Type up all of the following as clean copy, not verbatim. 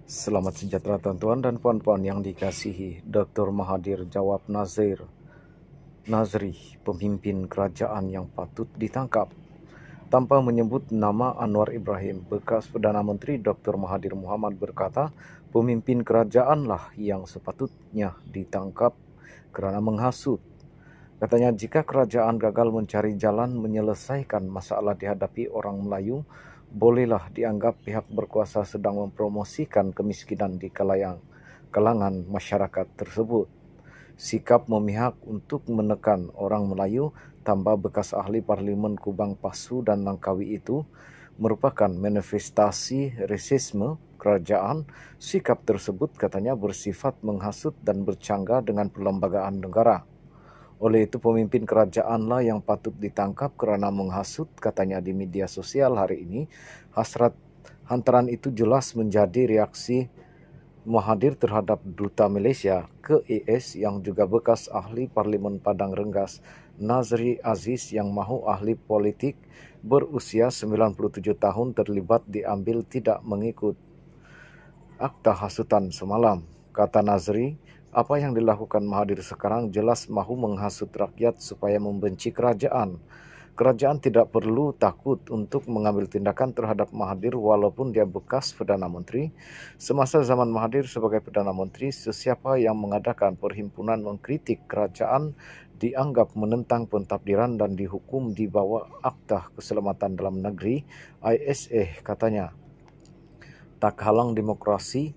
Selamat sejahtera tuan-tuan dan puan-puan yang dikasihi. Dr. Mahathir Jawab Nazri, pemimpin kerajaan yang patut ditangkap. Tanpa menyebut nama Anwar Ibrahim, bekas Perdana Menteri Dr. Mahathir Mohamad berkata, pemimpin kerajaanlah yang sepatutnya ditangkap kerana menghasut. Katanya, jika kerajaan gagal mencari jalan menyelesaikan masalah dihadapi orang Melayu, bolehlah dianggap pihak berkuasa sedang mempromosikan kemiskinan di kalangan masyarakat tersebut. Sikap memihak untuk menekan orang Melayu, tambah bekas ahli Parlimen Kubang Pasu dan Langkawi itu, merupakan manifestasi rasisme kerajaan. Sikap tersebut katanya bersifat menghasut dan bercanggah dengan perlembagaan negara. Oleh itu, pemimpin kerajaanlah yang patut ditangkap kerana menghasut, katanya di media sosial hari ini. Hasrat hantaran itu jelas menjadi reaksi Mahathir terhadap Duta Malaysia ke AS yang juga bekas ahli Parlimen Padang Rengas, Nazri Aziz, yang mahu ahli politik berusia 97 tahun terlibat diambil tidak mengikut akta hasutan semalam. Kata Nazri, apa yang dilakukan Mahathir sekarang jelas mahu menghasut rakyat supaya membenci kerajaan. Kerajaan tidak perlu takut untuk mengambil tindakan terhadap Mahathir walaupun dia bekas Perdana Menteri. Semasa zaman Mahathir sebagai Perdana Menteri, sesiapa yang mengadakan perhimpunan mengkritik kerajaan dianggap menentang pentadbiran dan dihukum di bawah Akta Keselamatan Dalam Negeri ISA, katanya. Tak halang demokrasi.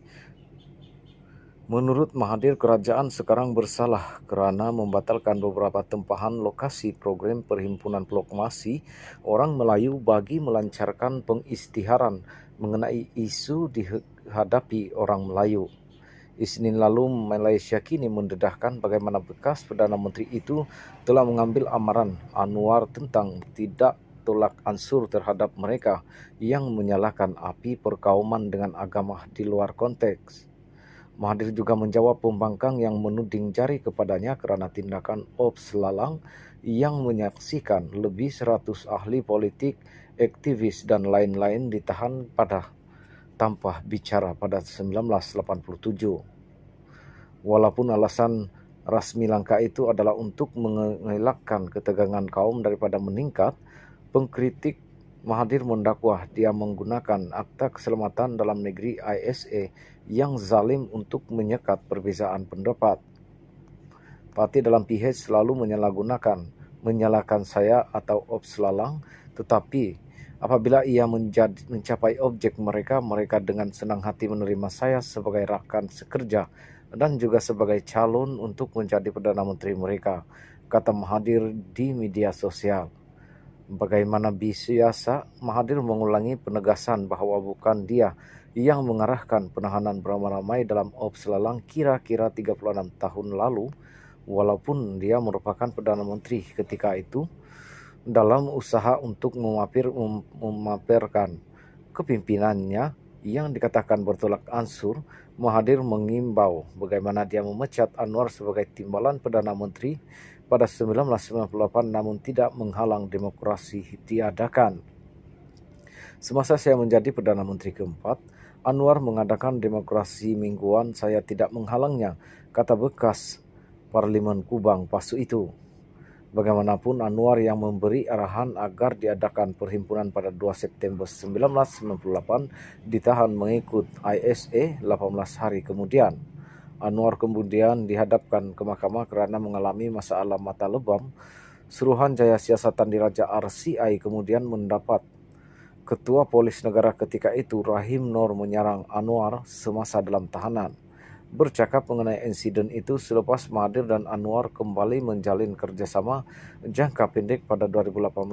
Menurut Mahathir, kerajaan sekarang bersalah kerana membatalkan beberapa tempahan lokasi program Perhimpunan Proklamasi Orang Melayu bagi melancarkan pengisytiharan mengenai isu dihadapi orang Melayu. Isnin lalu, Malaysia kini mendedahkan bagaimana bekas Perdana Menteri itu telah mengambil amaran Anwar tentang tidak tolak ansur terhadap mereka yang menyalakan api perkauman dengan agama di luar konteks. Mahathir juga menjawab pembangkang yang menuding jari kepadanya kerana tindakan Ops Lalang yang menyaksikan lebih 100 ahli politik, aktivis dan lain-lain ditahan tanpa bicara pada 1987. Walaupun alasan rasmi langkah itu adalah untuk mengelakkan ketegangan kaum daripada meningkat, pengkritik Mahathir mendakwa dia menggunakan Akta Keselamatan Dalam Negeri ISA yang zalim untuk menyekat perbezaan pendapat. Parti dalam PH selalu menyalahkan saya atau Ops Lalang, tetapi apabila ia mencapai objek mereka dengan senang hati menerima saya sebagai rakan sekerja dan juga sebagai calon untuk menjadi Perdana Menteri mereka, kata Mahathir di media sosial. Bagaimana biasa, Mahathir mengulangi penegasan bahawa bukan dia yang mengarahkan penahanan beramai-ramai dalam Ops Lalang kira-kira 36 tahun lalu, walaupun dia merupakan Perdana Menteri ketika itu. Dalam usaha untuk memamerkan kepimpinannya yang dikatakan bertolak ansur, Mahathir mengimbau bagaimana dia memecat Anwar sebagai timbalan Perdana Menteri pada 1998 namun tidak menghalang demokrasi diadakan. Semasa saya menjadi Perdana Menteri keempat, Anwar mengadakan demokrasi mingguan, saya tidak menghalangnya, kata bekas Parlimen Kubang Pasu itu. Bagaimanapun, Anwar yang memberi arahan agar diadakan perhimpunan pada 2 September 1998 ditahan mengikut ISA 18 hari kemudian. Anwar kemudian dihadapkan ke mahkamah kerana mengalami masalah mata lebam. Suruhanjaya Siasatan Diraja RCI kemudian mendapat Ketua Polis Negara ketika itu, Rahim Noor, menyerang Anwar semasa dalam tahanan. Bercakap mengenai insiden itu selepas Mahathir dan Anwar kembali menjalin kerjasama jangka pendek pada 2018,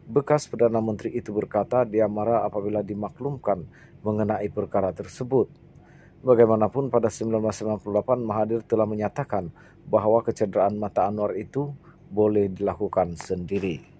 bekas Perdana Menteri itu berkata dia marah apabila dimaklumkan mengenai perkara tersebut. Bagaimanapun, pada 1998 Mahathir telah menyatakan bahawa kecederaan mata Anwar itu boleh dilakukan sendiri.